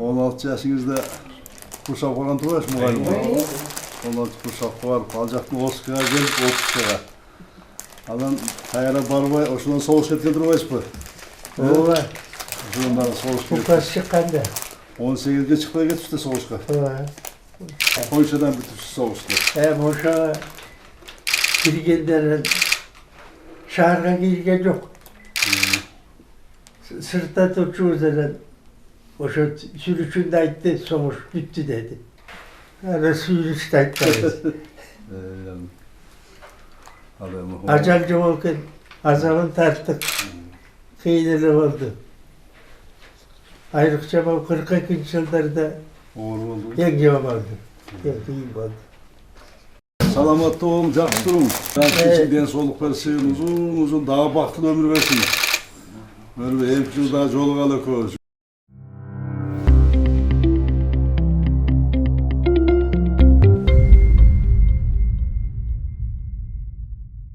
16 yaşınızda kuşak olan tuvaş mı galiba? 16 kuşak var. Alacaktı Oscar'a gelip 30'a. Adam hayara barbay, o şundan soğuk getirdi mi bu? Ola. Şundan soğuk Bu getirdi. kaç çıkandı. 18'de çıkmaya getirdi soğuk'a. Koyçadan bitirdi soğuk'la. Boşa girgenlerin şarkı girgen yok. Sırtta tutuşu üzerine boşa sürüşünde ayıttı, somuş, bitti dedi. Yani sürüşte ayıttı. Acalcı olken azamın tarttık. Kıyıları oldu. Ayrıca bu 42. yıllarda yengem oldu. Yengem oldu. Salamatlı olun, cak durun. İçinden solukları sıyın, uzun uzun daha baktın ömür versin. Böyle bir evkiniz daha çoluk alık olsun.